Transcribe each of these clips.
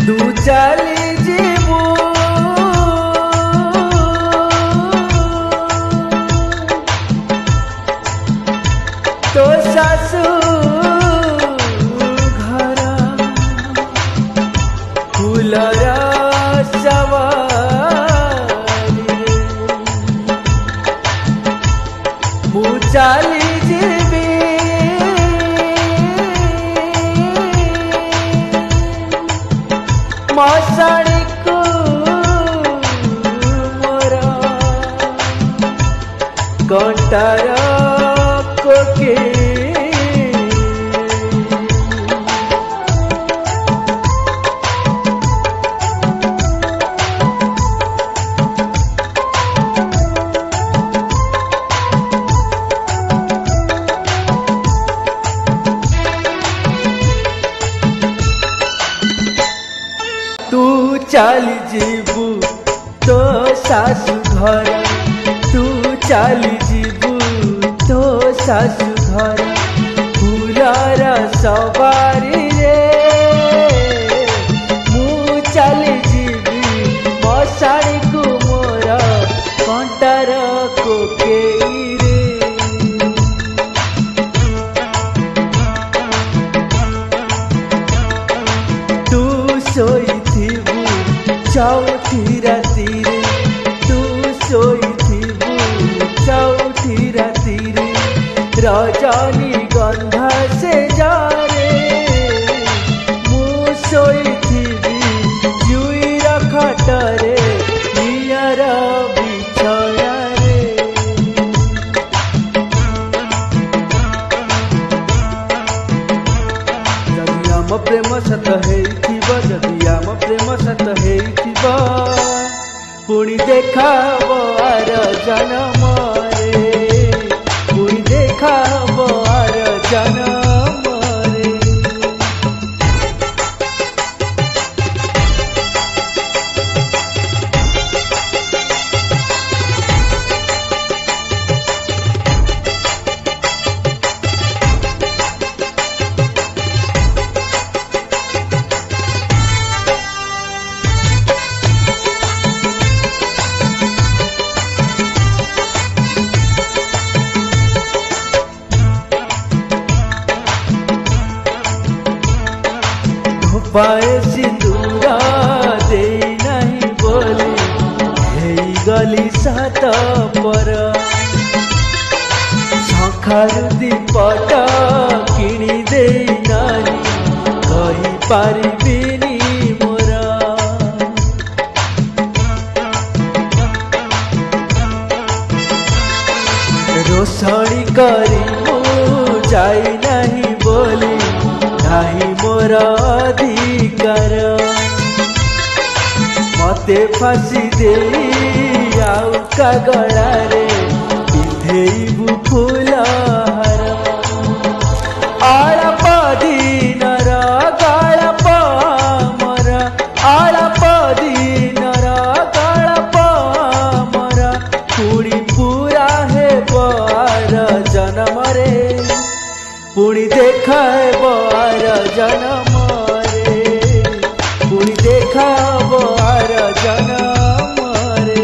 तू चली जीवू तो सासू घर फूलर सवारी मु चली जीवी मशाणी को मोरा कंटार कोके तू चली जीवू तो सासू घर तू चली जीवू तो सासू घर फूलर सवारी रे मु चली जीवी मशाणी को मोर कंटार कोकेई रे तू सोईथिबू चौथी राति रे तू सोईथिबू चौथी राति रे रजनी गंधा से जारे मु सोईथिबी जुईर खटरे नियर बिछया रे जदि आम प्रेम सत हेइथिब जदि आम प्रेम सत हेइथिब पुणी देखाब आर जन्म रे पुणी देखाब आर जन्म रे पाए सिंदूरा दे नहीं बोली हेई गली सात पर सखारु दीपट किणी दे नहीं कही पारिबिनी मोरा रोषणी करी मु जाई नहीं बोली नाही मोर अधिकार मते फांसी दे आउ का गलारे पिंधेबू फूलहार आलप दिनर गालप मर आलप दिनर गालप मर पुणी पूरा हेब आर जन्म रे पुणी देखाब आर जन्म रे पुणी देखाब आर जन्म रे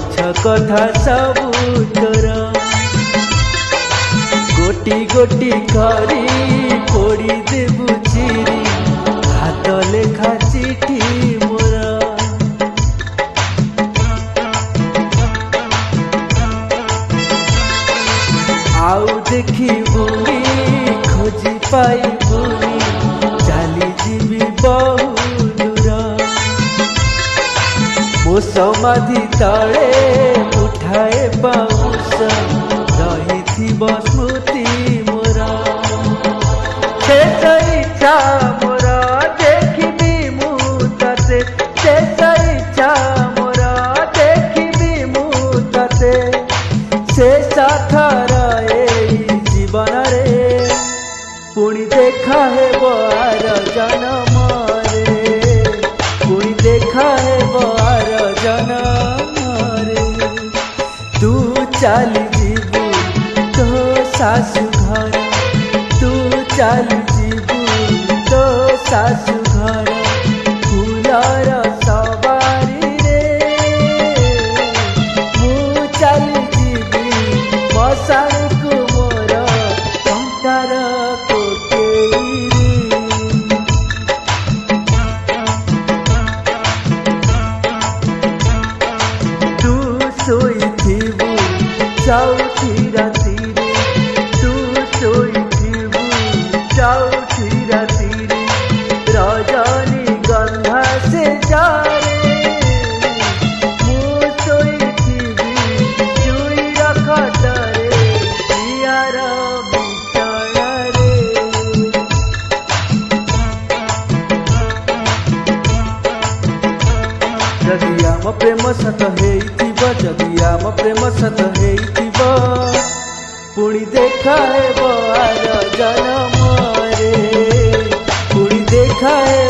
पछ कथा सबु तोर गोटी गोटी करी पोड़ी देबु चिरी हाथ लेखा चिठी मोर आउ देखिबुनी खोजी पाइबुनी चली जीवी बहु दूर मो समाधि तले उठाए बाउंस रही स्मृति मोर शेष इच्छा मोर देखिबी मु तते शेष इच्छा मोर देखिबी मु तते शेष थर जीवन रे पुणी देखा है बार जन्म रे पुणी देखा है बार जन्म रे तू चली जीबू तो सासु घर तू चली जीबू तो सासु घर फूलर सवारी रे मु चली जीबी मशाणी को मोर कंटार शोइथिबु चौथी रातिरे तू शोइथिबु चौथी रातिरे रजनी गंधा से जारे मु शोइथिबि जुईर खटरे पियार बिछाणारे जदि आम प्रेम सत हेइथिब जदि आम प्रेम सत हेइथिब पुणी देखा है बार जन्म रे पुणी देखा है